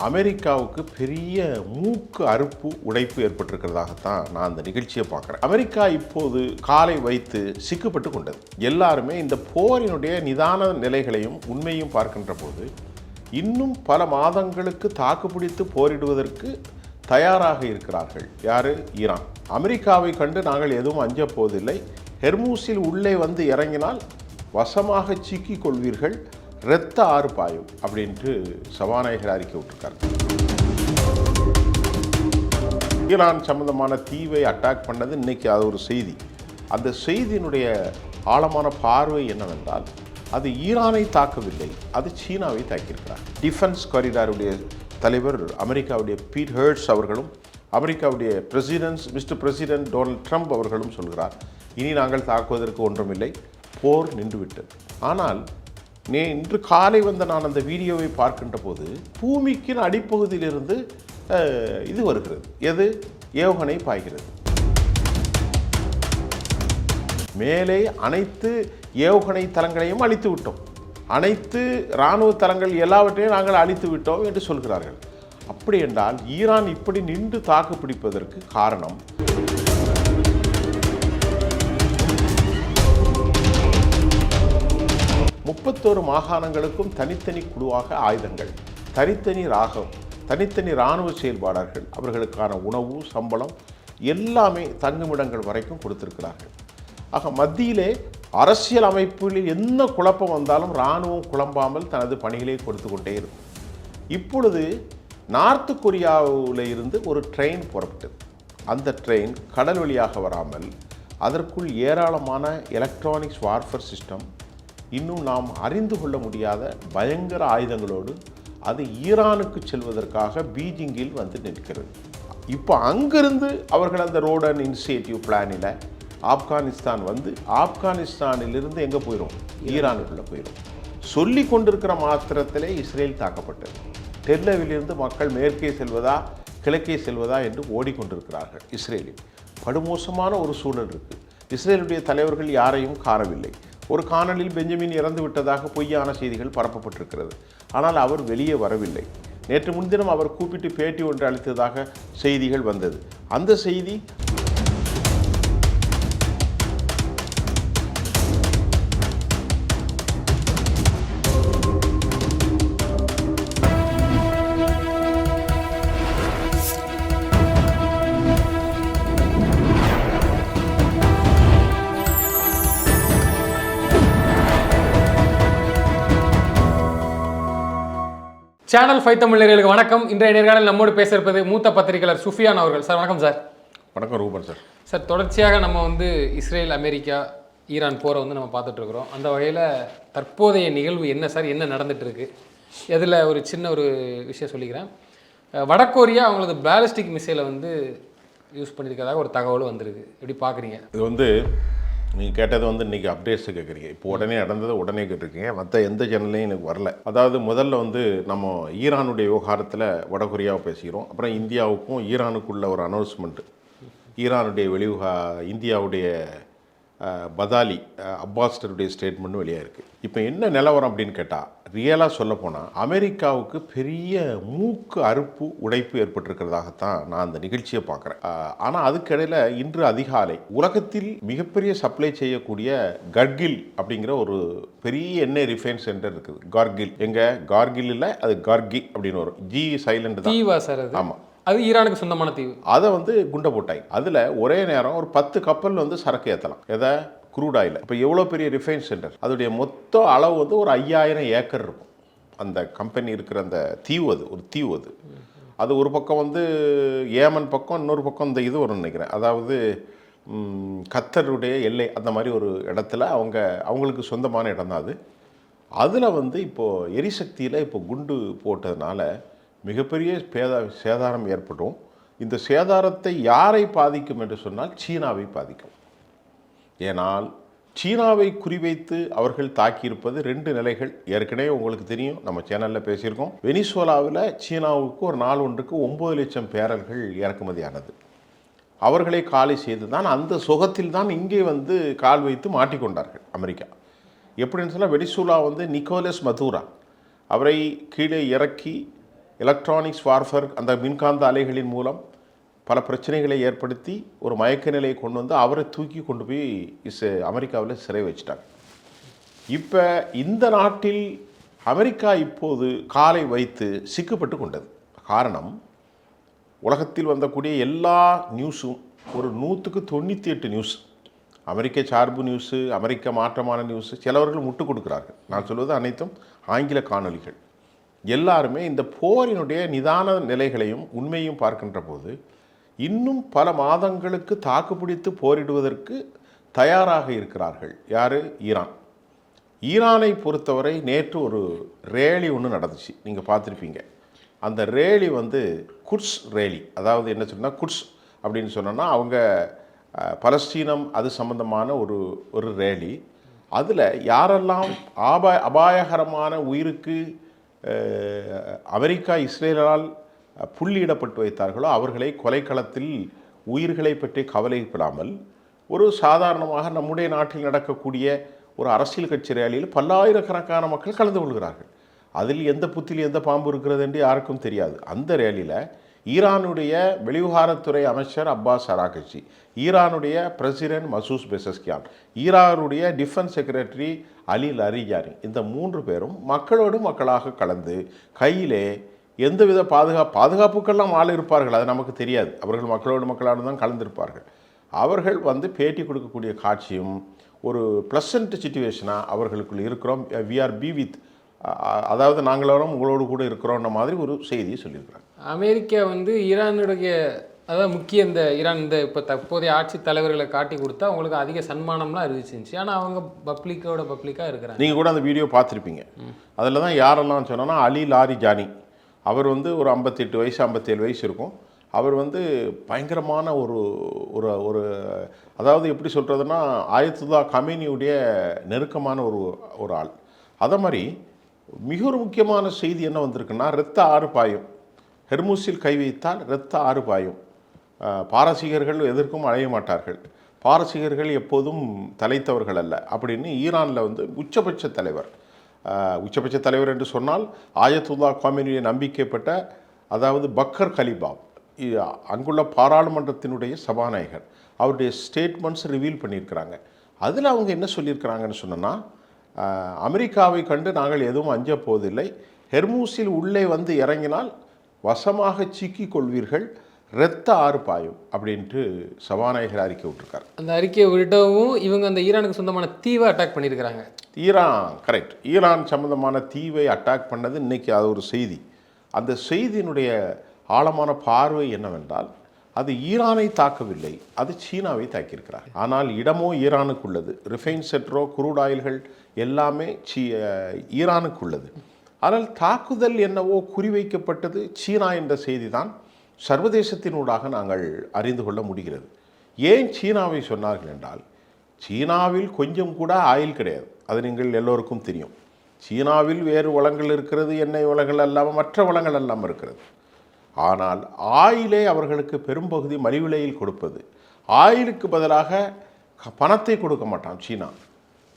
அமெரிக்காவுக்கு பெரிய மூக்கு அறுப்பு உடைப்பு ஏற்பட்டிருக்கிறதாகத்தான் நான் அந்த நிகழ்ச்சியை பார்க்குறேன். அமெரிக்கா இப்போது காலை வைத்து சிக்கப்பட்டு கொண்டது. எல்லாருமே இந்த போரினுடைய நிதான நிலைகளையும் உண்மையும் பார்க்கின்ற போது இன்னும் பல மாதங்களுக்கு தாக்குப்பிடித்து போரிடுவதற்கு தயாராக இருக்கிறார்கள். யாரு? ஈரான். அமெரிக்காவை கண்டு நாங்கள் எதுவும் அஞ்ச போவதில்லை, ஹெர்மூஸில் உள்ளே வந்து இறங்கினால் வசமாக சிக்கிக் கொள்வீர்கள், இரத்த ஆறு பாயும் அப்படின்ட்டு சபாநாயகர் அறிக்கை விட்டுருக்காரு. ஈரான் சம்பந்தமான தீவை அட்டாக் பண்ணது இன்னைக்கு அது ஒரு செய்தி. அந்த செய்தியினுடைய ஆழமான பார்வை என்னவென்றால், அது ஈரானை தாக்கவில்லை, அது சீனாவை தாக்கியிருக்கிறார். டிஃபென்ஸ் காரிடாருடைய தலைவர் அமெரிக்காவுடைய பீட் ஹெர்ட்ஸ் அவர்களும் அமெரிக்காவுடைய மிஸ்டர் பிரசிடென்ட் டொனால்ட் ட்ரம்ப் அவர்களும் சொல்கிறார், இனி நாங்கள் தாக்குவதற்கு ஒன்றுமில்லை, போர் நின்றுவிட்டது. ஆனால் இன்று காலை நான் அந்த வீடியோவை பார்க்கின்ற போது பூமிக்கு அடிப்பகுதியிலிருந்து இது வருகிறது. எது? ஏவுகணை பாய்கிறது. மேலே அனைத்து ஏவுகணை தளங்களையும் அழித்து விட்டோம், அனைத்து இராணுவ தளங்கள் எல்லாவற்றையும் நாங்கள் அழித்து விட்டோம் என்று சொல்கிறார்கள். அப்படி என்றால் ஈரான் இப்படி நின்று தாக்கு பிடிப்பதற்கு காரணம் 31 மாகாணங்களுக்கும் தனித்தனி குழுவாக ஆயுதங்கள், தனித்தனி ராகம், தனித்தனி இராணுவ செயல்பாளர்கள், அவர்களுக்கான உணவு, சம்பளம் எல்லாமே தங்குமிடங்கள் வரைக்கும் கொடுத்திருக்கிறார்கள். ஆக மத்தியிலே அரசியல் அமைப்பில் என்ன குழப்பம் வந்தாலும் இராணுவம் குழம்பாமல் தனது பணிகளை கொடுத்து கொண்டே இருக்கும். இப்பொழுது நார்த் கொரியாவில் இருந்து ஒரு ட்ரெயின் புறப்பட்டது. அந்த ட்ரெயின் கடல் வழியாக வராமல் அதற்குள் ஏராளமான எலக்ட்ரானிக்ஸ் வார்ஃபேர் சிஸ்டம், இன்னும் நாம் அறிந்து கொள்ள முடியாத பயங்கர ஆயுதங்களோடு அது ஈரானுக்கு செல்வதற்காக பீஜிங்கில் வந்து நிற்கிறது. இப்போ அங்கிருந்து அவர்கள் அந்த ரோடன் இனிஷியேட்டிவ் பிளானில் ஆப்கானிஸ்தான் வந்து ஆப்கானிஸ்தானிலிருந்து எங்கே போயிடும்? ஈரானுக்குள்ளே போயிடும். சொல்லி கொண்டிருக்கிற மாத்திரத்திலே இஸ்ரேல் தாக்கப்பட்டது. டெல்லவிலிருந்து மக்கள் மேற்கே செல்வதா கிழக்கே செல்வதா என்று ஓடிக்கொண்டிருக்கிறார்கள். இஸ்ரேலில் படுமோசமான ஒரு சூழல் இருக்குது. இஸ்ரேலுடைய தலைவர்கள் யாரையும் காணவில்லை. ஒரு காணொலியில் பெஞ்சமின் இறந்து விட்டதாக பொய்யான செய்திகள் பரப்பப்பட்டிருக்கிறது. ஆனால் அவர் வெளியே வரவில்லை. நேற்று முன்தினம் அவர் கூப்பிட்டு பேட்டி ஒன்று அளித்ததாக செய்திகள் வந்தது. அந்த செய்தி சேனல் 5 தமிழ் நேயர்களுக்கு வணக்கம். இன்றைய நேர்காணலில் நம்மோடு பேச இருப்பது மூத்த பத்திரிகையாளர் சுஃபியான் அவர்கள். சார் வணக்கம் சார். வணக்கம் ரூபன் சார். சார், தொடர்ச்சியாக நம்ம இஸ்ரேல், அமெரிக்கா, ஈரான் போரை நம்ம பார்த்துட்ருக்குறோம். அந்த வகையில் தற்போதைய நிகழ்வு என்ன சார், என்ன நடந்துட்டு இருக்கு? இதில் ஒரு சின்ன ஒரு விஷயம் சொல்லிக்கிறேன். வடகொரியா அவங்களது பேலிஸ்டிக் மிசைலை யூஸ் பண்ணியிருக்கிறதாக ஒரு தகவலும் வந்திருக்கு. எப்படி பார்க்குறீங்க? இது நீங்கள் கேட்டது இன்றைக்கி அப்டேட்ஸு கேட்குறீங்க. இப்போ உடனே நடந்தது உடனே கேட்டிருக்கீங்க. மற்ற எந்த சேனல்லையும் எனக்கு வரல. அதாவது முதல்ல நம்ம ஈரானுடைய விவகாரத்தில் வடகொரியாவை பேசிக்கிறோம். அப்புறம் இந்தியாவுக்கும் ஈரானுக்குள்ள ஒரு அனௌன்ஸ்மெண்ட்டு. ஈரானுடைய இந்தியாவுடைய பதாலி அம்பாசிடருடைய ஸ்டேட்மெண்ட்டும் வெளியாக இருக்குது. இப்போ என்ன நிலவரம் அப்படின்னு கேட்டால், ரியலாக சொல்லப்போனால் அமெரிக்காவுக்கு பெரிய மூக்கு அறுப்பு உடைப்பு ஏற்பட்டிருக்கிறதாகத்தான் நான் அந்த நிகழ்ச்சியை பார்க்குறேன். ஆனால் அதுக்கிடையில் இன்று அதிகாலை உலகத்தில் மிகப்பெரிய சப்ளை செய்யக்கூடிய கர்கில் அப்படிங்கிற ஒரு பெரிய எண்ணெய் ரிஃபைன் சென்டர் இருக்குது. கார்கில் எங்கே? கார்கில் இல்லை, அது கார்கி அப்படின்னு வரும். ஜி சைலண்ட் தான். ஆமாம், அது ஈரானுக்கு சொந்தமான தீவு. அதை குண்டை போட்டாங்க. அதில் ஒரே நேரம் ஒரு 10 கப்பல் சரக்கு ஏற்றலாம். எதை? Crude oil. இப்போ எவ்வளோ பெரிய ரிஃபைன் சென்டர், அதோடைய மொத்த அளவு ஒரு 5000 ஏக்கர் இருக்கும். அந்த கம்பெனி இருக்கிற அந்த தீவு, அது ஒரு தீவு. அது ஒரு பக்கம் ஏமன் பக்கம், இன்னொரு பக்கம் இந்த இது வரும்னு நினைக்கிறேன். அதாவது கத்தருடைய எல்லை, அந்த மாதிரி ஒரு இடத்துல அவங்களுக்கு சொந்தமான இடம் தான் அது. அதில் இப்போது எரிசக்தியில் இப்போ குண்டு போட்டதுனால மிகப்பெரிய சேதாரம் ஏற்படும். இந்த சேதாரத்தை யாரை பாதிக்கும் என்று சொன்னால் சீனாவை பாதிக்கும். ஏனால் சீனாவை குறிவைத்து அவர்கள் தாக்கியிருப்பது 2 நிலைகள். ஏற்கனவே உங்களுக்கு தெரியும், நம்ம சேனலில் பேசியிருக்கோம். வெனிசுவேலாவில் சீனாவுக்கு ஒரு நாள் ஒன்றுக்கு 9 லட்சம் பேரல்கள் இறக்குமதியானது. அவர்களை காலி செய்து தான் அந்த சுகத்தில் தான் இங்கே கால் வைத்து மாட்டிக்கொண்டார்கள் அமெரிக்கா. எப்படின்னு சொன்னால், வெனிசுவேலா நிக்கோலஸ் மதுரா அவரை கீழே இறக்கி எலக்ட்ரானிக்ஸ் வார்ஃபேர், அந்த மின்காந்த அலைகளின் மூலம் பல பிரச்சனைகளை ஏற்படுத்தி ஒரு மயக்க நிலையை கொண்டு வந்து அவரை தூக்கி கொண்டு போய் அமெரிக்காவில் சிறை வச்சிட்டாங்க. இப்போ இந்த நாட்டில் அமெரிக்கா இப்போது காலை வைத்து சிக்கப்பட்டு கொண்டது. காரணம், உலகத்தில் வந்தக்கூடிய எல்லா நியூஸும் ஒரு 100க்கு 98 நியூஸ் அமெரிக்க சார்பு நியூஸு, அமெரிக்க மாற்றமான நியூஸு. சிலவர்கள் முட்டு கொடுக்கிறார்கள். நான் சொல்வது அனைத்தும் ஆங்கில காணொலிகள். எல்லாருமே இந்த போரினுடைய நிதான நிலைகளையும் உண்மையும் பார்க்கின்ற போது இன்னும் பல மாதங்களுக்கு தாக்குப்பிடித்து போரிடுவதற்கு தயாராக இருக்கிறார்கள். யார்? ஈரான். ஈரானை பொறுத்தவரை நேற்று ஒரு ரேலி ஒன்று நடந்துச்சு, நீங்கள் பார்த்துருப்பீங்க. அந்த ரேலி வந்து குட்ஸ் ரேலி. அதாவது என்ன சொன்னால், குட்ஸ் அப்படின்னு சொன்னோன்னா அவங்க பலஸ்தீனம் அது சம்பந்தமான ஒரு ரேலி. அதில் யாரெல்லாம் அபாயகரமான உயிருக்கு அமெரிக்கா இஸ்ரேலால் புள்ளியிடப்பட்டு வைத்தார்களோ அவர்களை கொலைக்களத்தில் உயிர்களை பற்றி கவலைப்படாமல் ஒரு சாதாரணமாக நம்முடைய நாட்டில் நடக்கக்கூடிய ஒரு அரசியல் கட்சி ரேலியில் பல்லாயிரக்கணக்கான மக்கள் கலந்து கொள்கிறார்கள். அதில் எந்த புத்தில் எந்த பாம்பு இருக்கிறது என்று யாருக்கும் தெரியாது. அந்த ரேலியில் ஈரானுடைய வெளிவிவகாரத்துறை அமைச்சர் அப்பாஸ் அராகச்சி, ஈரானுடைய பிரசிடென்ட் மசூத் பெசஸ்கியான், ஈரானுடைய டிஃபென்ஸ் செக்ரட்டரி அலி லரிஜானி, இந்த 3 பேரும் மக்களோடு மக்களாக கலந்து கையிலே எந்தவித பாதுகாப்புக்கெல்லாம் ஆள் இருப்பார்கள், அது நமக்கு தெரியாது. அவர்கள் மக்களோடு மக்களாக தான் கலந்திருப்பார்கள். அவர்கள் வந்து பேட்டி கொடுக்கக்கூடிய காட்சியும் ஒரு ப்ளசன்ட் சிச்சுவேஷனாக அவர்களுக்குள் இருக்கிறோம், வி ஆர் பி வித், அதாவது நாங்களோட உங்களோடு கூட இருக்கிறோன்ற மாதிரி ஒரு செய்தியை சொல்லியிருக்கிறாங்க. அமெரிக்கா வந்து ஈரானுடைய அதாவது முக்கிய இந்த ஈரான் இந்த இப்போ தற்போதைய ஆட்சி தலைவர்களை காட்டி கொடுத்தா அவங்களுக்கு அதிக சன்மானம்லாம் இருந்துச்சு. ஆனால் அவங்க பப்ளிக்காக இருக்கிறாங்க. நீங்கள் கூட அந்த வீடியோ பார்த்துருப்பீங்க. அதில் தான் யாரெல்லாம் சொன்னோன்னா அலி லாரிஜானி, அவர் வந்து ஒரு 58 வயசு 57 வயசு இருக்கும். அவர் வந்து பயங்கரமான ஒரு ஒரு ஒரு அதாவது எப்படி சொல்கிறதுனா ஆயத்துல்லா கமேனியுடைய நெருக்கமான ஒரு ஆள். அதே மாதிரி மிக ஒரு முக்கியமான செய்தி என்ன வந்திருக்குன்னா, இரத்த ஆறு பாயும், ஹெர்மூஸில் கை வைத்தால் இரத்த ஆறு பாயும், பாரசீகர்கள் எதற்கும் அழைய மாட்டார்கள், பாரசீகர்கள் எப்போதும் தலைத்தவர்கள் அல்ல அப்படின்னு ஈரானில் வந்து உச்சபட்ச தலைவர் என்று சொன்னால் ஆயத்துல்லா காமினியை நம்பிக்கைப்பட்ட, அதாவது பக்கர் கலிபாப், அங்குள்ள பாராளுமன்றத்தினுடைய சபாநாயகர், அவருடைய ஸ்டேட்மெண்ட்ஸ் ரிவீல் பண்ணியிருக்கிறாங்க. அதில் அவங்க என்ன சொல்லியிருக்கிறாங்கன்னு சொன்னால், அமெரிக்காவை கண்டு நாங்கள் எதுவும் அஞ்ச போவதில்லை, ஹெர்மூஸில் உள்ளே வந்து இறங்கினால் வசமாக சிக்கி கொள்வீர்கள், இரத்த ஆறு பாயும் அப்படின்ட்டு சபாநாயகர் அறிக்கை விட்டுருக்காரு. அந்த அறிக்கையை விடவும் இவங்க அந்த ஈரானுக்கு சொந்தமான தீவை அட்டாக் பண்ணியிருக்கிறாங்க. கரெக்ட், ஈரான் சம்பந்தமான தீவை அட்டாக் பண்ணது இன்றைக்கி அது ஒரு செய்தி. அந்த செய்தியினுடைய ஆழமான பார்வை என்னவென்றால், அது ஈரானை தாக்கவில்லை, அது சீனாவை தாக்கியிருக்கிறார். ஆனால் இடமோ ஈரானுக்குள்ளது, ரிஃபைன் செட்ரோ குரூட் ஆயில்கள் எல்லாமே ஈரானுக்குள்ளது. ஆனால் தாக்குதல் என்னவோ குறிவைக்கப்பட்டது சீனா என்ற செய்தி தான் சர்வதேசத்தினூடாக நாங்கள் அறிந்து கொள்ள முடிகிறது. ஏன் சீனாவை சொன்னார்கள் என்றால், சீனாவில் கொஞ்சம் கூட ஆயில் கிடையாது, அது நீங்கள் எல்லோருக்கும் தெரியும். சீனாவில் வேறு வளங்கள் இருக்கிறது, எண்ணெய் வளங்கள் இல்லாமல் மற்ற வளங்கள் எல்லாம் இருக்கிறது. ஆனால் ஆயிலே அவர்களுக்கு பெரும்பகுதி மலிவிலையில் கொடுப்பது. ஆயிலுக்கு பதிலாக பணத்தை கொடுக்க மாட்டான் சீனா,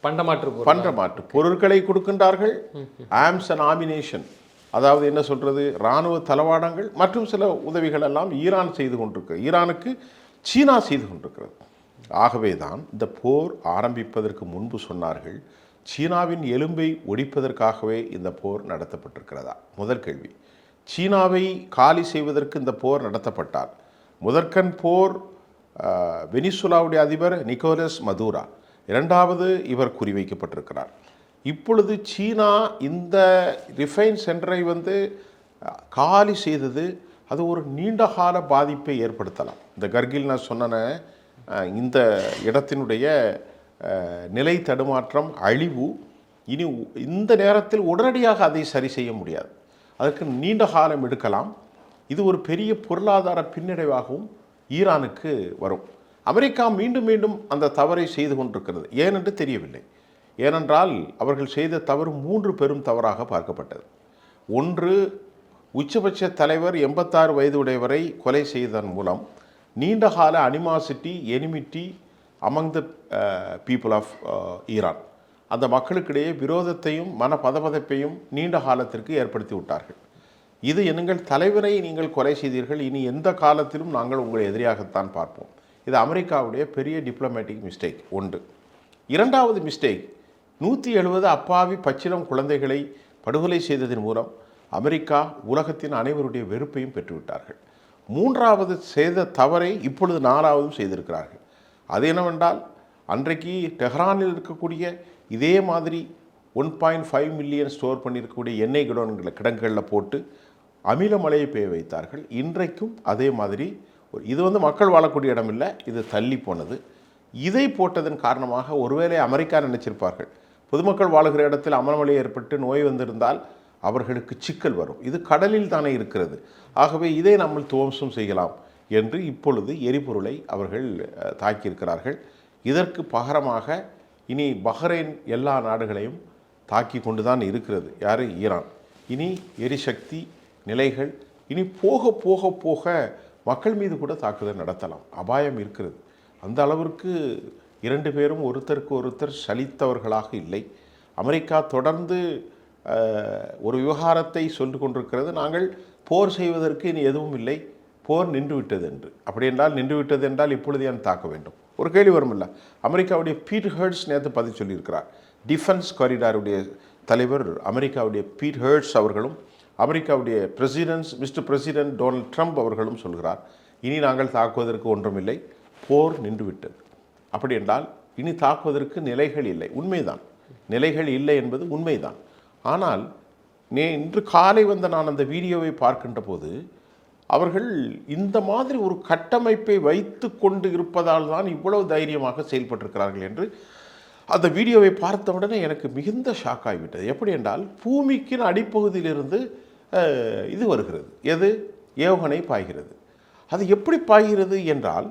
பண்டமாற்று பொருட்களை கொடுக்கின்றார்கள். ஆர்ம்ஸ் அண்ட் ஆமினேஷன், அதாவது என்ன சொல்கிறது, இராணுவ தளவாடங்கள் மற்றும் சில உதவிகள் எல்லாம் ஈரான் செய்து கொண்டிருக்கிறது, ஈரானுக்கு சீனா செய்து கொண்டிருக்கிறது. ஆகவே தான் இந்த போர் ஆரம்பிப்பதற்கு முன்பு சொன்னார்கள், சீனாவின் எலும்பை ஒடிப்பதற்காகவே இந்த போர் நடத்தப்பட்டிருக்கிறதா? முதல் கேள்வி. சீனாவை காலி செய்வதற்கு இந்த போர் நடத்தப்பட்டால், முதற்கண் போர் வெனிசுலாவுடைய அதிபர் நிக்கோலஸ் மதுரா, இரண்டாவது இவர் குறிவைக்கப்பட்டிருக்கிறார். இப்பொழுது சீனா இந்த ரிஃபைன் சென்டரை வந்து காலி செய்தது, அது ஒரு நீண்டகால பாதிப்பை ஏற்படுத்தலாம். இந்த கர்கில் நான் சொன்ன இந்த இடத்தினுடைய நிலை தடுமாற்றம், அழிவு, இனி இந்த நேரத்தில் உடனடியாக அதை சரி செய்ய முடியாது, அதற்கு நீண்ட காலம் எடுக்கலாம். இது ஒரு பெரிய பொருளாதார பின்னடைவாகவும் ஈரானுக்கு வரும். அமெரிக்கா மீண்டும் மீண்டும் அந்த தவறை செய்து கொண்டிருக்கிறது. ஏனென்று தெரியவில்லை. ஏனென்றால் அவர்கள் செய்த தவறு 3 பெரும் தவறாக பார்க்கப்பட்டது. ஒன்று, உச்சபட்ச தலைவர் 86 வயது உடையவரை கொலை செய்ததன் மூலம் நீண்டகால animosity, enmity among the people of Iran, அந்த மக்களுக்கிடையே விரோதத்தையும் மன பதபதைப்பையும் நீண்ட காலத்திற்கு ஏற்படுத்தி விட்டார்கள். இது எங்கள் தலைவரை நீங்கள் கொலை செய்தீர்கள், இனி எந்த காலத்திலும் நாங்கள் உங்களை எதிரியாகத்தான் பார்ப்போம். இது அமெரிக்காவுடைய பெரிய டிப்ளமேட்டிக் மிஸ்டேக் ஒன்று. இரண்டாவது மிஸ்டேக், 170 அப்பாவி பச்சிளம் குழந்தைகளை படுகொலை செய்ததன் மூலம் அமெரிக்கா உலகத்தின் அனைவருடைய வெறுப்பையும் பெற்றுவிட்டார்கள். மூன்றாவது செய்த தவறை இப்பொழுது 4ஆவதும் செய்திருக்கிறார்கள். அது என்னவென்றால், அன்றைக்கு டெஹ்ரானில் இருக்கக்கூடிய இதே மாதிரி 1.5 மில்லியன் ஸ்டோர் பண்ணியிருக்கக்கூடிய எண்ணெய் கிடங்குகளில் போட்டு அமில மழையை பெய்ய வைத்தார்கள். இன்றைக்கும் அதே மாதிரி இது மக்கள் வாழக்கூடிய இடம் இல்லை, இது தள்ளி போனது. இதை போட்டதன் காரணமாக ஒருவேளை அமெரிக்கா நினைச்சிருப்பார்கள், பொதுமக்கள் வாழுகிற இடத்தில் அமலமழை ஏற்பட்டு நோய் வந்திருந்தால் அவர்களுக்கு சிக்கல் வரும், இது கடலில் தானே இருக்கிறது, ஆகவே இதை நம்ம துவம்சம் செய்யலாம் என்று இப்பொழுது எரிபொருளை அவர்கள் தாக்கியிருக்கிறார்கள். இதற்கு பகரமாக இனி பஹ்ரைன் எல்லா நாடுகளையும் தாக்கி கொண்டு தான் இருக்கிறது. யார்? ஈரான். இனி எரிசக்தி நிலைகள் இனி போக போக போக மக்கள் மீது கூட தாக்குதல் நடத்தலாம், அபாயம் இருக்கிறது. அந்த அளவிற்கு இரண்டு பேரும் ஒருத்தருக்கு ஒருத்தர் சலித்தவர்களாக இல்லை. அமெரிக்கா தொடர்ந்து ஒரு விவகாரத்தை சொல்லி கொண்டிருக்கிறது, நாங்கள் போர் செய்வதற்கு இனி எதுவும் இல்லை, போர் நின்றுவிட்டது என்று. அப்படி என்றால் நின்றுவிட்டது என்றால் இப்பொழுது ஏன் தாக்க வேண்டும்? ஒரு கேள்வி வருமில்ல. அமெரிக்காவுடைய பீட் ஹெர்ட்ஸ் நேற்று பதிவு சொல்லியிருக்கிறார். டிஃபென்ஸ் காரிடாருடைய தலைவர் அமெரிக்காவுடைய பீட் ஹெர்ட்ஸ் அவர்களும் அமெரிக்காவுடைய மிஸ்டர் பிரசிடென்ட் டொனால்ட் ட்ரம்ப் அவர்களும் சொல்கிறார், இனி நாங்கள் தாக்குவதற்கு ஒன்றுமில்லை, போர் நின்றுவிட்டது. அப்படி என்றால் இனி தாக்குவதற்கு நிலைகள் இல்லை. உண்மைதான், நிலைகள் இல்லை என்பது உண்மைதான். ஆனால் இன்று காலை நான் அந்த வீடியோவை பார்க்கின்ற போது அவர்கள் இந்த மாதிரி ஒரு கட்டமைப்பை வைத்து கொண்டு இருப்பதால் தான் இவ்வளவு தைரியமாக செயல்பட்டிருக்கிறார்கள் என்று அந்த வீடியோவை பார்த்தவுடனே எனக்கு மிகுந்த ஷாக் ஆகிவிட்டது. எப்படி என்றால், பூமிக்கின் அடிப்பகுதியிலிருந்து இது வருகிறது, எது? ஏவுகணை பாய்கிறது. அது எப்படி பாய்கிறது என்றால்,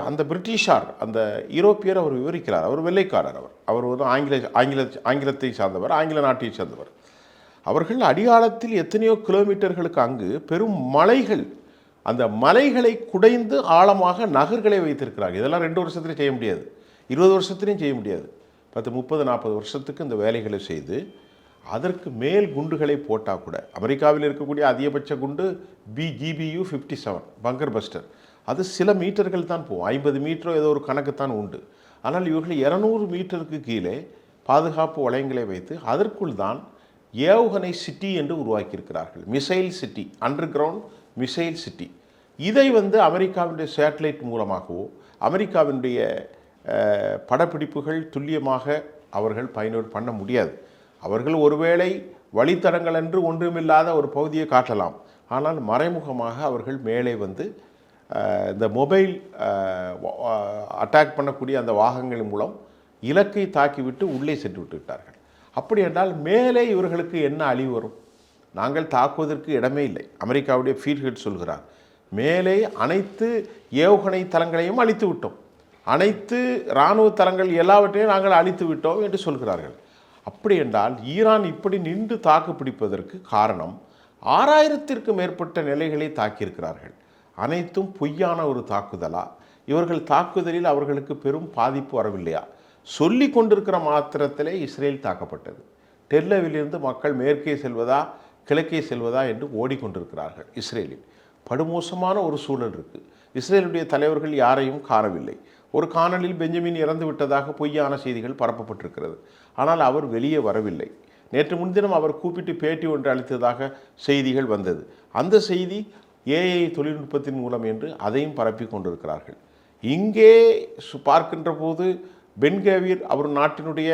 அந்த பிரிட்டிஷார், அந்த யூரோப்பியர் அவர் விவரிக்கிறார். அவர் வெள்ளைக்காரர், அவர் ஒரு ஆங்கிலத்தை சார்ந்தவர், ஆங்கில நாட்டை சார்ந்தவர். அவர்கள் அடியாளத்தில் எத்தனையோ கிலோமீட்டர்களுக்கு அங்கு பெரும் மலைகள், அந்த மலைகளை குடைந்து ஆழமாக நகர்களை வைத்திருக்கிறார்கள். இதெல்லாம் 2 வருஷத்துலையும் செய்ய முடியாது, 20 வருஷத்துலையும் செய்ய முடியாது. 10, 30, 40 வருஷத்துக்கு இந்த வேலைகளை செய்து அதற்கு மேல் குண்டுகளை போட்டால் கூட, அமெரிக்காவில் இருக்கக்கூடிய அதிகபட்ச குண்டு GBU 57 பங்கர் பஸ்டர், அது சில மீட்டர்கள் தான் போகும், 50 மீட்டரோ ஏதோ ஒரு கணக்குத்தான் உண்டு. ஆனால் இவர்கள் 200 மீட்டருக்கு கீழே பாதுகாப்பு வளையங்களை வைத்து அதற்குள் தான் ஏவுகணை சிட்டி என்று உருவாக்கியிருக்கிறார்கள். Missile city, underground missile city. இதை அமெரிக்காவினுடைய சேட்டலைட் மூலமாகவோ அமெரிக்காவினுடைய படப்பிடிப்புகள் துல்லியமாக அவர்கள் பயன்படுத்த பண்ண முடியாது. அவர்கள் ஒருவேளை வழித்தடங்கள் என்று ஒன்றுமில்லாத ஒரு பகுதியை காட்டலாம், ஆனால் மறைமுகமாக அவர்கள் மேலே இந்த மொபைல் அட்டாக் பண்ணக்கூடிய அந்த வாகனங்கள் மூலம் இலக்கை தாக்கிவிட்டு உள்ளே சென்று விட்டு விட்டார்கள். அப்படி என்றால் மேலே இவர்களுக்கு என்ன அழிவு வரும்? நாங்கள் தாக்குவதற்கு இடமே இல்லை. அமெரிக்காவுடைய ஃபீல்ட் ஹெட் சொல்கிறார், மேலே அனைத்து ஏவுகணை தளங்களையும் அழித்து விட்டோம், அனைத்து இராணுவ தளங்கள் எல்லாவற்றையும் நாங்கள் அழித்து விட்டோம் என்று சொல்கிறார்கள். அப்படி என்றால் ஈரான் இப்படி நின்று தாக்கு பிடிப்பதற்கு காரணம் 6000த்திற்கும் மேற்பட்ட நிலைகளை தாக்கியிருக்கிறார்கள். அனைத்தும் பொய்யான ஒரு தாக்குதலா? இவர்கள் தாக்குதலில் அவர்களுக்கு பெரும் பாதிப்பு வரவில்லையா? சொல்லி கொண்டிருக்கிற மாத்திரத்திலே இஸ்ரேல் தாக்கப்பட்டது. டெல்லவிலிருந்து மக்கள் மேற்கே செல்வதா கிழக்கே செல்வதா என்று ஓடிக்கொண்டிருக்கிறார்கள். இஸ்ரேலில் படுமோசமான ஒரு சூழல் இருக்குது. இஸ்ரேலுடைய தலைவர்கள் யாரையும் காணவில்லை. ஒரு காணொலியில் பெஞ்சமின் இறந்து விட்டதாக பொய்யான செய்திகள் பரப்பப்பட்டிருக்கிறது, ஆனால் அவர் வெளியே வரவில்லை. நேற்று முன்தினம் அவர் கூப்பிட்டு பேட்டி ஒன்று அளித்ததாக செய்திகள் வந்தது. அந்த செய்தி AI தொழில்நுட்பத்தின் மூலம் என்று அதையும் பரப்பி கொண்டிருக்கிறார்கள். இங்கே பார்க்கின்ற போது பென்கேவியர், அவர் நாட்டினுடைய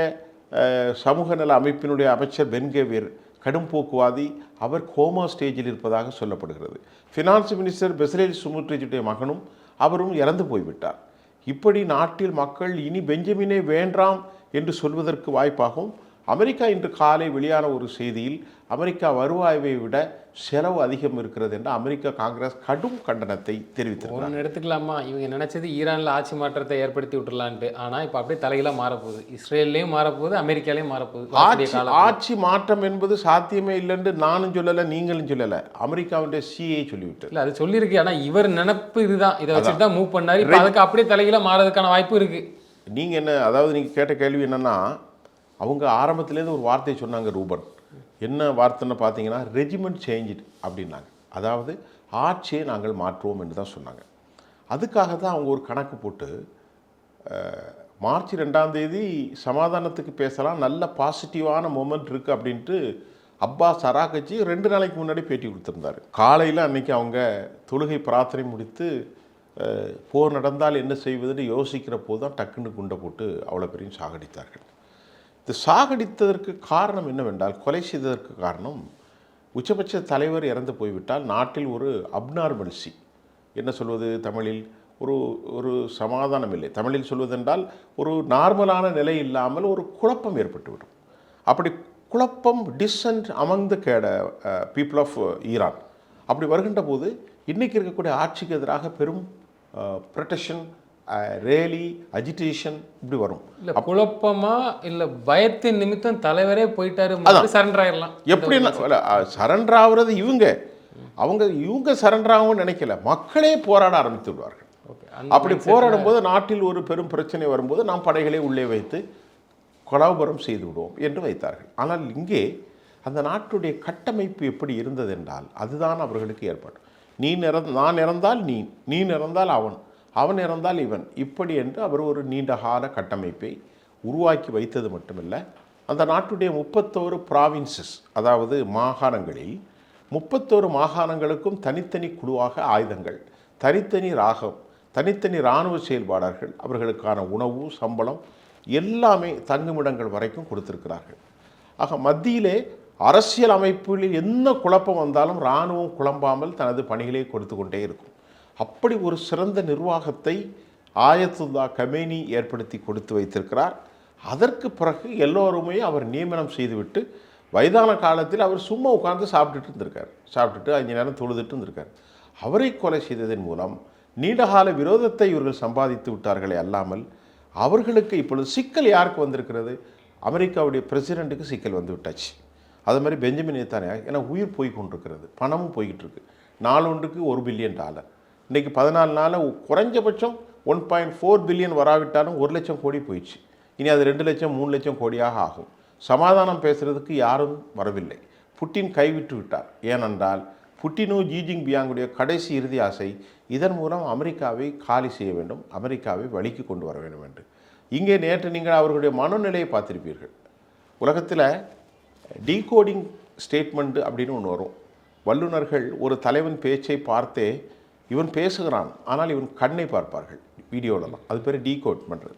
சமூக நல அமைப்பினுடைய அமைச்சர் பென்கேவியர் கடும் போக்குவாதி, அவர் கோமா ஸ்டேஜில் இருப்பதாக சொல்லப்படுகிறது. ஃபினான்ஸ் மினிஸ்டர் பெசலேல் ஸ்மோட்ரிச்சுடைய மகனும் அவரும் இறந்து போய்விட்டார். இப்படி நாட்டில் மக்கள் இனி பெஞ்சமினே வேண்டாம் என்று சொல்வதற்கு வாய்ப்பாகும். அமெரிக்கா இன்று காலை வெளியான ஒரு செய்தியில் அமெரிக்கா வருவாயை விட செலவு அதிகம் இருக்கிறது என்று அமெரிக்க காங்கிரஸ் கடும் கண்டனத்தை தெரிவித்திருக்கிறார். ஒன்று எடுத்துக்கலாமா, இவங்க நினைச்சது ஈரானில் ஆட்சி மாற்றத்தை ஏற்படுத்தி விட்டுலான்ட்டு, ஆனால் இப்போ அப்படியே தலையெல்லாம் மாறப்போகுது. இஸ்ரேல்லையும் மாறப்போகுது, அமெரிக்காலையும் மாறப்போகுது. ஆட்சி மாற்றம் என்பது சாத்தியமே இல்லைன்னு நானும் சொல்லலை, நீங்களும் சொல்லலை, அமெரிக்காவுடைய CIA சொல்லிவிட்டு. இல்லை, அது சொல்லியிருக்கு. ஆனால் இவர் நினைப்பு இதுதான், இதை வச்சுட்டு தான் மூவ் பண்ணார். இப்போ அதுக்கு அப்படியே தலையெல்லாம் மாறதுக்கான வாய்ப்பு இருக்குது. நீங்கள் என்ன, அதாவது நீங்கள் கேட்ட கேள்வி என்னென்னா, அவங்க ஆரம்பத்திலேருந்து ஒரு வார்த்தையை சொன்னாங்க, ரூபன், என்ன வார்த்தைன்னு பார்த்தீங்கன்னா ரெஜிமெண்ட் சேஞ்சு அப்படின்னாங்க. அதாவது ஆட்சியை நாங்கள் மாற்றுவோம் என்று தான் சொன்னாங்க. அதுக்காக தான் அவங்க ஒரு கணக்கு போட்டு மார்ச் 2ஆம் தேதி சமாதானத்துக்கு பேசலாம், நல்ல பாசிட்டிவான மொமெண்ட் இருக்குது அப்படின்ட்டு அப்பாஸ் அராகச்சி 2 நாளைக்கு முன்னாடி பேட்டி கொடுத்துருந்தாரு. காலையில் அன்றைக்கி அவங்க தொழுகை பிரார்த்தனை முடித்து போர் நடந்தால் என்ன செய்வதுன்னு யோசிக்கிற போது தான் டக்குன்னு குண்டை போட்டு அவ்வளோ பெரிய சாகடித்தார்கள். இது சாகடித்ததற்கு காரணம் என்னவென்றால், கொலை செய்ததற்கு காரணம் உச்சபட்ச தலைவர் இறந்து போய்விட்டால் நாட்டில் ஒரு அப்நார்மல்சி, என்ன சொல்வது தமிழில், ஒரு சமாதானம் இல்லை. தமிழில் சொல்வதென்றால் ஒரு நார்மலான நிலை இல்லாமல் ஒரு குழப்பம் ஏற்பட்டுவிடும். அப்படி குழப்பம் dissent among the people of Iran அப்படி வருகின்ற போது இன்றைக்கி இருக்கக்கூடிய ஆட்சிக்கு எதிராக பெரும் ப்ரொட்டெக்ஷன், ரேலி, அஜிடேஷன் இப்படி வரும். இல்லை குழப்பமா இல்லை பயத்தின் நிமித்தம் தலைவரே போயிட்டாரு, சரண்டர் ஆகிடலாம். எப்படின்னா சரண்டர் ஆகுறது இவங்க சரண்டர் ஆகும்னு நினைக்கல, மக்களே போராட ஆரம்பித்து விடுவார்கள். அப்படி போராடும் போது நாட்டில் ஒரு பெரும் பிரச்சனை வரும்போது நாம் படைகளை உள்ளே வைத்து கொலாபரம் செய்து விடுவோம் என்று வைத்தார்கள். ஆனால் இங்கே அந்த நாட்டுடைய கட்டமைப்பு எப்படி இருந்தது என்றால் அதுதான் அவர்களுக்கு ஏற்படும். நான் இறந்தால் நீ இறந்தால் அவன் இறந்தால் இவன், இப்படி என்று அவர் ஒரு நீண்டகால கட்டமைப்பை உருவாக்கி வைத்தது மட்டுமல்ல, அந்த நாட்டுடைய 31 ப்ராவின்சஸ், அதாவது மாகாணங்களில் 31 மாகாணங்களுக்கும் தனித்தனி குழுவாக ஆயுதங்கள், தனித்தனி ராகம், தனித்தனி இராணுவ செயல்பாளர்கள், அவர்களுக்கான உணவு, சம்பளம் எல்லாமே தங்குமிடங்கள் வரைக்கும் கொடுத்திருக்கிறார்கள். ஆக மத்தியிலே அரசியல் அமைப்பில் என்ன குழப்பம் வந்தாலும் இராணுவம் குழம்பாமல் தனது பணிகளை கொடுத்து கொண்டே இருக்கும். அப்படி ஒரு சிறந்த நிர்வாகத்தை ஆயத்துல்லா கமேனி ஏற்படுத்தி கொடுத்து வைத்திருக்கிறார். அதற்கு பிறகு எல்லோருமே அவர் நியமனம் செய்துவிட்டு வயதான காலத்தில் அவர் சும்மா உட்கார்ந்து சாப்பிட்டுட்டு 5 நேரம் தொழுதுட்டு இருந்திருக்கார். அவரை கொலை செய்ததன் மூலம் நீண்டகால விரோதத்தை இவர்கள் சம்பாதித்து விட்டார்களே அல்லாமல் அவர்களுக்கு இப்பொழுது சிக்கல் யாருக்கு வந்திருக்கிறது? அமெரிக்காவுடைய பிரசிடெண்ட்டுக்கு சிக்கல் வந்து விட்டாச்சு. அது மாதிரி பெஞ்சமின் நேத்தன்யாகு, ஏன்னா உயிர் போய் கொண்டிருக்கிறது, பணமும் போய்கிட்டு இருக்கு. நாளொன்றுக்கு $1 பில்லியன். இன்றைக்கி 14 நாளில் குறைஞ்சபட்சம் 1.4 பில்லியன் வராவிட்டாலும் 1 லட்சம் கோடி போயிடுச்சு. இனி அது 2 லட்சம் 3 லட்சம் கோடியாக ஆகும். சமாதானம் பேசுகிறதுக்கு யாரும் வரவில்லை. புட்டின் கைவிட்டு விட்டார். ஏனென்றால் புட்டினும் ஜீஜிங் பியாங்குடைய கடைசி இறுதி ஆசை இதன் மூலம் அமெரிக்காவை காலி செய்ய வேண்டும், அமெரிக்காவை வழிக்கு கொண்டு வர வேண்டும் என்று. இங்கே நேற்று நீங்கள் அவர்களுடைய மனநிலையை பார்த்திருப்பீர்கள். உலகத்தில் டீகோடிங் ஸ்டேட்மெண்ட் அப்படின்னு ஒன்று வரும். வல்லுநர்கள் ஒரு தலைவன் பேச்சை பார்த்தே இவன் பேசுகிறான், ஆனால் இவன் கண்ணை பார்ப்பார்கள் வீடியோலலாம். அது பேர் டீகோட் பண்ணுறது.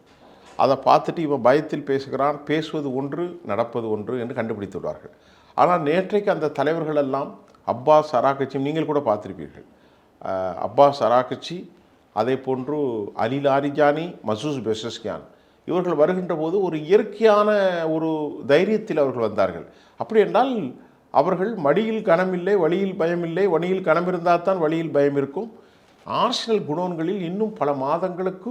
அதை பார்த்துட்டு இவன் பயத்தில் பேசுகிறான், பேசுவது ஒன்று நடப்பது ஒன்று என்று கண்டுபிடித்து விடுவார்கள். ஆனால் நேற்றைக்கு அந்த தலைவர்கள் எல்லாம் அப்பாஸ் அராகச்சி, நீங்கள் கூட பார்த்துருப்பீர்கள், அப்பாஸ் அராகச்சி, அதே போன்று அலி லாரிஜானி, மசூஸ் பெசஸ்கியான், இவர்கள் வருகின்ற போது ஒரு இயற்கையான ஒரு தைரியத்தில் அவர்கள் வந்தார்கள். அப்படி என்றால் அவர்கள் மடியில் கனமில்லை, வழியில் பயமில்லை, வழியில் கனம் இருந்தால் தான் வழியில் பயம் இருக்கும். ஆர்சனல் குடோன்களில் இன்னும் பல மாதங்களுக்கு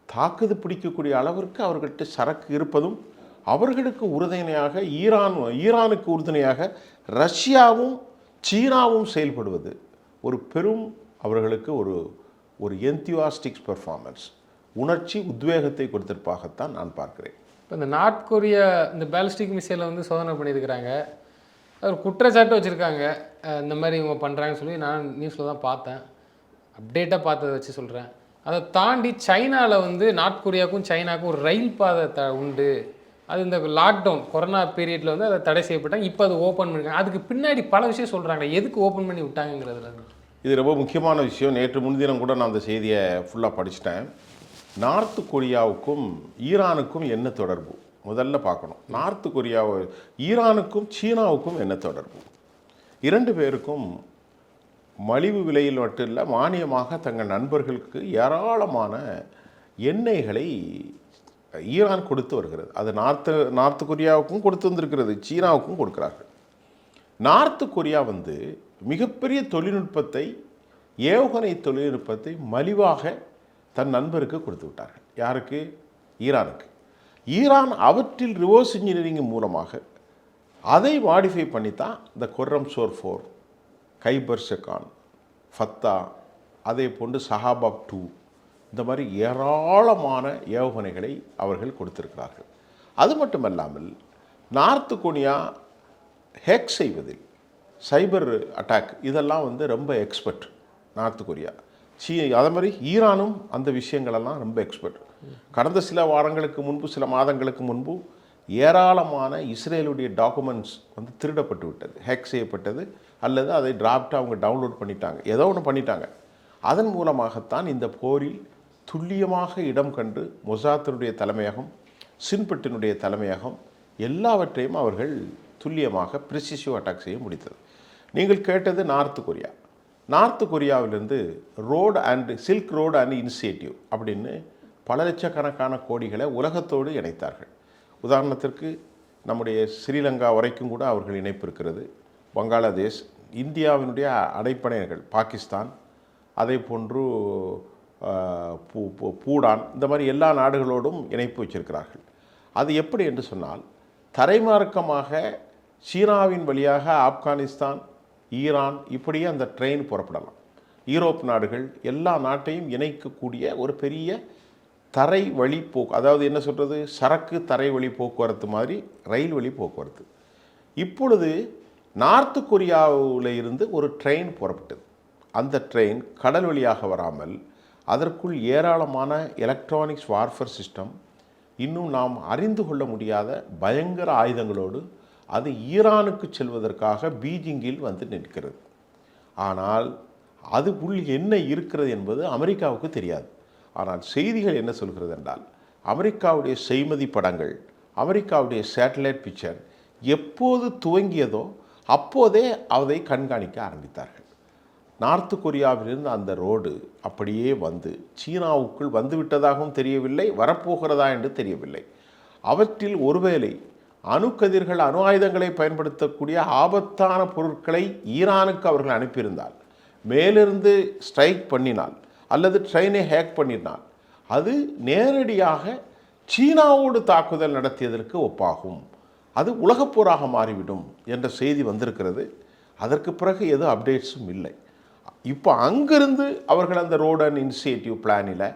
தாக்குது பிடிக்கக்கூடிய அளவிற்கு அவர்கள்ட்ட சரக்கு இருப்பதும், அவர்களுக்கு உறுதுணையாக ஈரானுக்கு உறுதுணையாக ரஷ்யாவும் சீனாவும் செயல்படுவது ஒரு பெரும் அவர்களுக்கு ஒரு எந்தியாஸ்டிக்ஸ் பெர்ஃபார்மன்ஸ், உணர்ச்சி உத்வேகத்தை கொடுத்திருப்பாகத்தான் நான் பார்க்கிறேன். இப்போ இந்த நார்த் கொரியா இந்த பேலிஸ்டிக் மிசைலை வந்து சோதனை பண்ணியிருக்கிறாங்க. ஒரு குற்றச்சாட்டு வச்சுருக்காங்க, இந்த மாதிரி இவங்க பண்ணுறாங்கன்னு சொல்லி நான் நியூஸில் தான் பார்த்தேன், அப்டேட்டாக பார்த்ததை வச்சு சொல்கிறேன். அதை தாண்டி சைனாவில் வந்து நார்த் கொரியாவுக்கும் சைனாவுக்கும் ஒரு ரயில் பாதை உண்டு. அது இந்த லாக்டவுன் கொரோனா பீரியடில் வந்து அதை தடை செய்யப்பட்டாங்க. இப்போ அது ஓப்பன் பண்ணிருக்காங்க. அதுக்கு பின்னாடி பல விஷயம் சொல்கிறாங்க. எதுக்கு ஓப்பன் பண்ணி விட்டாங்கிறதுல இது ரொம்ப முக்கியமான விஷயம். நேற்று முன்தினம் கூட நான் அந்த செய்தியை ஃபுல்லாக படிச்சுட்டேன். நார்த் கொரியாவுக்கும் ஈரானுக்கும் என்ன தொடர்பு முதல்ல பார்க்கணும். நார்த் கொரியாவை ஈரானுக்கும் சீனாவுக்கும் என்ன தொடர்பு? 2 பேருக்கும் மலிவு விலையில் மட்டும் இல்லை, மானியமாக தங்கள் நண்பர்களுக்கு ஏராளமான எண்ணெய்களை ஈரான் கொடுத்து வருகிறது. அது நார்த் கொரியாவுக்கும் கொடுத்து வந்திருக்கிறது, சீனாவுக்கும் கொடுக்கிறார்கள். நார்த் கொரியா வந்து மிகப்பெரிய தொழில்நுட்பத்தை, ஏவுகணை தொழில்நுட்பத்தை மலிவாக தன் நண்பருக்கு கொடுத்து விட்டார்கள். யாருக்கு? ஈரானுக்கு. ஈரான் அவற்றில் ரிவர்ஸ் இன்ஜினியரிங் மூலமாக அதை மாடிஃபை பண்ணித்தான் இந்த கொர்ரம்சோர் 4, கைபர் செகான், ஃபத்தா, அதே போன்று சஹாபாப் 2, இந்த மாதிரி ஏராளமான ஏவுகணைகளை அவர்கள் கொடுத்திருக்கிறார்கள். அது மட்டுமல்லாமல் நார்த் கொரியா ஹேக் செய்வதில், சைபர் அட்டாக் இதெல்லாம் வந்து ரொம்ப எக்ஸ்பர்ட் நார்த் கொரியா. அதே மாதிரி ஈரானும் அந்த விஷயங்களெல்லாம் ரொம்ப எக்ஸ்பர்ட். கடந்த சில வாரங்களுக்கு முன்பு, சில மாதங்களுக்கு முன்பு ஏராளமான இஸ்ரேலுடைய டாக்குமெண்ட்ஸ் வந்து திருடப்பட்டு விட்டது, ஹேக் செய்யப்பட்டது, அல்லது அதை டிராப்டாக அவங்க டவுன்லோட் பண்ணிட்டாங்க, ஏதோ ஒன்று பண்ணிட்டாங்க. அதன் மூலமாகத்தான் இந்த போரில் துல்லியமாக இடம் கண்டு மொசாத்தினுடைய தலைமையகம், சின்பட்டினுடைய தலைமையகம் எல்லாவற்றையும் அவர்கள் துல்லியமாக ப்ரிசிசிவ் அட்டாக் செய்ய முடித்தது. நீங்கள் கேட்டது நார்த் கொரியா. நார்த் கொரியாவிலிருந்து road and silk road and initiative அப்படின்னு பல லட்சக்கணக்கான கோடிகளை உலகத்தோடு இணைத்தார்கள். உதாரணத்திற்கு நம்முடைய ஸ்ரீலங்கா வரைக்கும் கூட அவர்கள் இணைப்பு இருக்கிறது. பங்களாதேஷ், இந்தியாவினுடைய அடைப்படைகள் பாகிஸ்தான், அதே போன்று பூடான், இந்த மாதிரி எல்லா நாடுகளோடும் இணைப்பு வச்சிருக்கிறார்கள். அது எப்படி என்று சொன்னால், தரைமார்க்கமாக சீனாவின் வழியாக ஆப்கானிஸ்தான், ஈரான் இப்படியே அந்த ட்ரெயின் புறப்படலாம். யூரோப் நாடுகள் எல்லா நாட்டையும் இணைக்கக்கூடிய ஒரு பெரிய தரை வழி அதாவது என்ன சொல்கிறது, சரக்கு தரை வழி போக்குவரத்து மாதிரி ரயில் வழி போக்குவரத்து. இப்பொழுது நார்த் கொரியாவில் இருந்து ஒரு ட்ரெயின் புறப்பட்டது. அந்த ட்ரெயின் கடல் வழியாக வராமல் அதற்குள் ஏராளமான எலக்ட்ரானிக்ஸ் வார்ஃபேர் சிஸ்டம், இன்னும் நாம் அறிந்து கொள்ள முடியாத பயங்கர ஆயுதங்களோடு அது ஈரானுக்கு செல்வதற்காக பீஜிங்கில் வந்து நிற்கிறது. ஆனால் அதுக்குள் என்ன இருக்கிறது என்பது அமெரிக்காவுக்கு தெரியாது. ஆனால் செய்திகள் என்ன சொல்கிறது என்றால், அமெரிக்காவுடைய செய்மதி படங்கள், அமெரிக்காவுடைய சேட்டலைட் பிக்சர் எப்போது துவங்கியதோ அப்போதே அதை கண்காணிக்க ஆரம்பித்தார்கள். நார்த் கொரியாவிலிருந்து அந்த ரோடு அப்படியே வந்து சீனாவுக்குள் வந்துவிட்டதாகவும் தெரியவில்லை, வரப்போகிறதா என்று தெரியவில்லை. அவற்றில் ஒருவேளை அணுக்கதிர்கள், அணு ஆயுதங்களை பயன்படுத்தக்கூடிய ஆபத்தான பொருட்களை ஈரானுக்கு அவர்கள் அனுப்பியிருந்தால், மேலிருந்து ஸ்ட்ரைக் பண்ணினால் அல்லது ட்ரெயினை ஹேக் பண்ணினால், அது நேரடியாக சீனாவோடு தாக்குதல் நடத்தியதற்கு ஒப்பாகும், அது உலகப்போராக மாறிவிடும் என்ற செய்தி வந்திருக்கிறது. அதற்கு பிறகு எதுவும் அப்டேட்ஸும் இல்லை. இப்போ அங்கிருந்து அவர்கள் அந்த ரோட் அண்ட் இனிஷியேட்டிவ் பிளானில்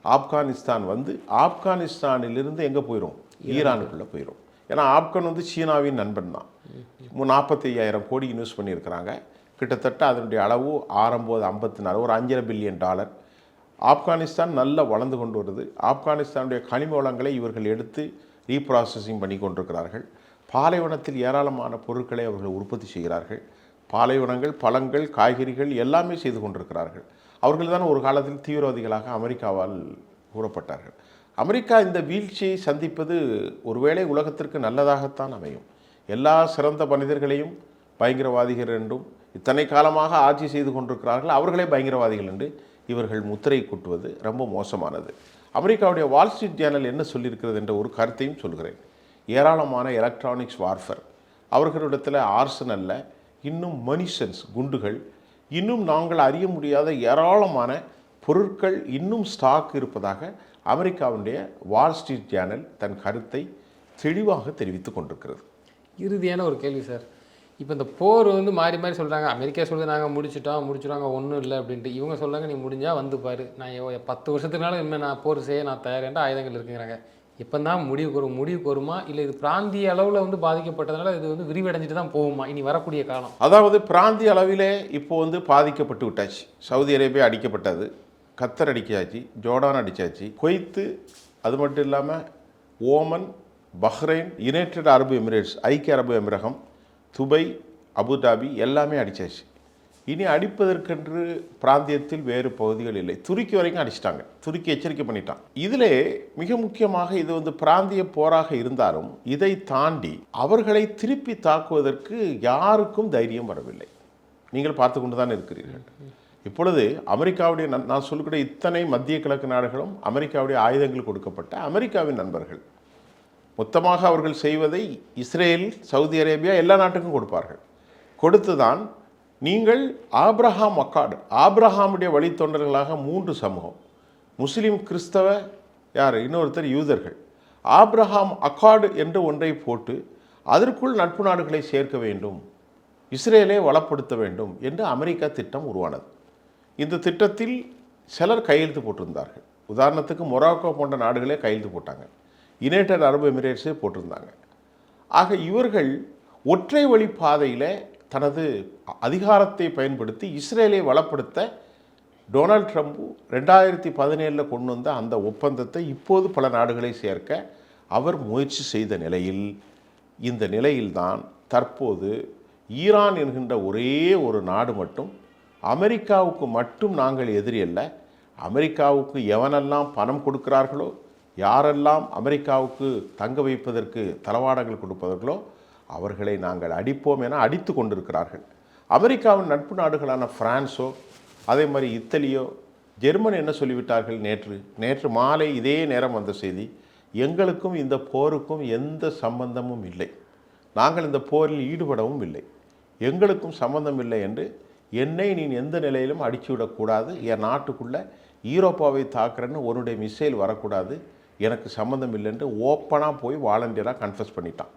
ஆப்கானிஸ்தான் வந்து ஆப்கானிஸ்தானிலிருந்து எங்கே போயிடும், ஈரானுக்குள்ளே போயிடும். ஏன்னா ஆப்கான் வந்து சீனாவின் நண்பன் தான். 45,000 கோடி இன்வெஸ்ட் பண்ணியிருக்கிறாங்க. கிட்டத்தட்ட அதனுடைய அளவு ஆரம்போது 54, ஒரு $5 பில்லியன். ஆப்கானிஸ்தான் நல்லா வளர்ந்து கொண்டு வருது. ஆப்கானிஸ்தானுடைய கனிம வளங்களை இவர்கள் எடுத்து ரீப்ராசஸிங் பண்ணி கொண்டிருக்கிறார்கள். பாலைவனத்தில் ஏராளமான பொருட்களை அவர்கள் உற்பத்தி செய்கிறார்கள். பாலைவனங்கள், பழங்கள், காய்கறிகள் எல்லாமே செய்து கொண்டிருக்கிறார்கள். அவர்கள் தான் ஒரு காலத்தில் தீவிரவாதிகளாக அமெரிக்காவால் கூறப்பட்டார்கள். அமெரிக்கா இந்த வீழ்ச்சியை சந்திப்பது ஒருவேளை உலகத்திற்கு நல்லதாகத்தான் அமையும். எல்லா சிறந்த மனிதர்களையும் பயங்கரவாதிகள் என்றும், இத்தனை காலமாக ஆட்சி செய்து கொண்டிருக்கிறார்கள் அவர்களே பயங்கரவாதிகள் என்று இவர்கள் முத்திரை குட்டுவது ரொம்ப மோசமானது. அமெரிக்காவுடைய வால் ஸ்ட்ரீட் ஜேர்னல் என்ன சொல்லியிருக்கிறது என்ற ஒரு கருத்தையும் சொல்கிறேன். ஏராளமான எலக்ட்ரானிக்ஸ் வார்ஃபேர், அவர்களிடத்தில் ஆர்சனலில் இன்னும் மனிஷன்ஸ், குண்டுகள், இன்னும் நாங்கள் அறிய முடியாத ஏராளமான பொருட்கள் இன்னும் ஸ்டாக் இருப்பதாக அமெரிக்காவுடைய வால் ஸ்ட்ரீட் ஜேர்னல் தன் கருத்தை தெளிவாக தெரிவித்து கொண்டிருக்கிறது. இறுதியான ஒரு கேள்வி சார், இப்போ இந்த போர் வந்து மாறி மாறி சொல்கிறாங்க. அமெரிக்கா சொல்லுது நாங்கள் முடிச்சுட்டாங்க ஒன்றும் இல்லை அப்படின்ட்டு. இவங்க சொல்கிறாங்க நீ முடிஞ்சால் வந்து பாரு, நான் 10 வருஷத்துக்குனால இனிமேல் நான் போர் செய்ய நான் தயார் என்ற ஆயுதங்கள் இருக்குங்கிறாங்க. இப்போ தான் முடிவுக்கு வருமா, இல்லை இது பிராந்திய அளவில் வந்து பாதிக்கப்பட்டதுனால இது வந்து விரிவடைஞ்சிட்டு தான் போகுமா இனி வரக்கூடிய காலம்? அதாவது பிராந்திய அளவிலே இப்போ வந்து பாதிக்கப்பட்டு விட்டாச்சு. சவுதி அரேபியா அடிக்கப்பட்டது, கத்தர் அடிச்சாச்சு, ஜோர்டான் அடித்தாச்சு, குவைத்து, அது மட்டும் இல்லாமல் ஓமன், பஹ்ரைன், யுனைடெட் அரபு எமிரேட்ஸ், ஐக்கிய அரபு எமிரகம், துபாய், அபுதாபி எல்லாமே அடித்தாச்சு. இனி அடிப்பதற்கென்று பிராந்தியத்தில் வேறு பகுதிகள் இல்லை. துருக்கி வரைக்கும் அடிச்சிட்டாங்க. துருக்கி எச்சரிக்கை பண்ணிட்டான். இதில் மிக முக்கியமாக இது வந்து பிராந்திய போராக இருந்தாலும் இதை தாண்டி அவர்களை திருப்பி தாக்குவதற்கு யாருக்கும் தைரியம் வரவில்லை. நீங்கள் பார்த்து கொண்டு தான் இருக்கிறீர்கள். இப்பொழுது அமெரிக்காவுடைய, நான் சொல்லக்கூடிய இத்தனை மத்திய கிழக்கு நாடுகளும் அமெரிக்காவுடைய ஆயுதங்கள் கொடுக்கப்பட்ட அமெரிக்காவின் நண்பர்கள். மொத்தமாக அவர்கள் செய்வதை இஸ்ரேல், சவுதி அரேபியா எல்லா நாட்டுக்கும் கொடுப்பார்கள். கொடுத்துதான் நீங்கள் ஆப்ரஹாம் அக்கார்டு, ஆப்ரஹாமுடைய வழித்தொண்டர்களாக 3 சமூகம், முஸ்லீம், கிறிஸ்தவ, இன்னொருத்தர் யூதர்கள், ஆப்ரஹாம் அக்கார்டு என்று ஒன்றை போட்டு அதற்குள் நட்பு நாடுகளை சேர்க்க வேண்டும், இஸ்ரேலை வளப்படுத்த வேண்டும் என்று அமெரிக்கா திட்டம் உருவானது. இந்த திட்டத்தில் சிலர் கையெழுத்து போட்டிருந்தார்கள். உதாரணத்துக்கு மொராக்கோ போன்ற நாடுகளே கையெழுத்து போட்டாங்க. யுனைடெட் அரபு எமிரேட்ஸே போட்டிருந்தாங்க. ஆக இவர்கள் ஒற்றை வழி பாதையில் தனது அதிகாரத்தை பயன்படுத்தி இஸ்ரேலை வளப்படுத்த டொனால்ட் ட்ரம்ப் 2017 கொண்டு வந்த அந்த ஒப்பந்தத்தை இப்போது பல நாடுகளை சேர்க்க அவர் முயற்சி செய்த நிலையில், இந்த நிலையில்தான் தற்போது ஈரான் என்கின்ற ஒரே ஒரு நாடு மட்டும் அமெரிக்காவுக்கு மட்டும் நாங்கள் எதிரி அல்ல, அமெரிக்காவுக்கு எவனெல்லாம் பணம் கொடுக்கிறார்களோ, யாரெல்லாம் அமெரிக்காவுக்கு தங்க வைப்பதற்கு தளவாடங்கள் கொடுப்பவர்களோ அவர்களை நாங்கள் அடிப்போம் என அடித்து கொண்டிருக்கிறார்கள். அமெரிக்காவின் நட்பு நாடுகளான பிரான்ஸோ, அதே மாதிரி இத்தாலியோ, ஜெர்மன் என்ன சொல்லிவிட்டார்கள்? நேற்று மாலை இதே நேரம் வந்த செய்தி, எங்களுக்கும் இந்த போருக்கும் எந்த சம்பந்தமும் இல்லை, நாங்கள் இந்த போரில் ஈடுபடவும் இல்லை, எங்களுக்கும் சம்பந்தம் இல்லை என்று என்னை நீ எந்த நிலையிலும் அடிச்சுவிடக்கூடாது, என் நாட்டுக்குள்ளே ஈரோப்பாவை தாக்குறேன்னு உன்னுடைய மிசைல் வரக்கூடாது, எனக்கு சம்மந்தம் இல்லைன்னு ஓப்பனாக போய் வாலண்டியராக கன்ஃபஸ் பண்ணிட்டான்.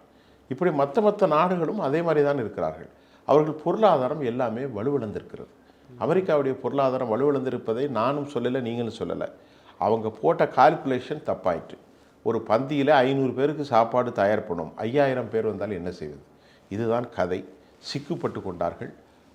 இப்படி மற்ற நாடுகளும் அதே மாதிரி தான் இருக்கிறார்கள். அவர்கள் பொருளாதாரம் எல்லாமே வலுவிழந்திருக்கிறது. அமெரிக்காவுடைய பொருளாதாரம் வலுவிழந்திருப்பதை நானும் சொல்லலை, நீங்களும் சொல்லலை. அவங்க போட்ட கால்குலேஷன் தப்பாயிட்டு. ஒரு பந்தியில் 500 பேருக்கு சாப்பாடு தயார் பண்ணும், 5000 பேர் வந்தாலும் என்ன செய்வது? இதுதான் கதை. சிக்குப்பட்டு கொண்டார்கள்.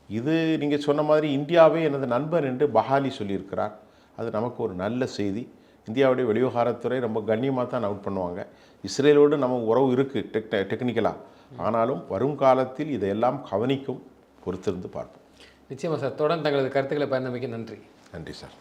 இது நீங்கள் சொன்ன மாதிரி இந்தியாவே எனது நண்பன் என்று பஹாலி சொல்லியிருக்கிறார். அது நமக்கு ஒரு நல்ல செய்தி. இந்தியாவுடைய வெளிவிவகாரத்துறை ரொம்ப கண்ணியமாக தான் நோட் பண்ணுவாங்க. இஸ்ரேலோடு நம்ம உறவு இருக்குது டெக்னிக்கலாக. ஆனாலும் வரும் காலத்தில் இதையெல்லாம் கவனிக்கும். பொறுத்திருந்து பார்ப்போம். நிச்சயமாக சார். தொடர்ந்து தங்களது கருத்துக்களை பயந்தமைக்கு நன்றி. நன்றி சார்.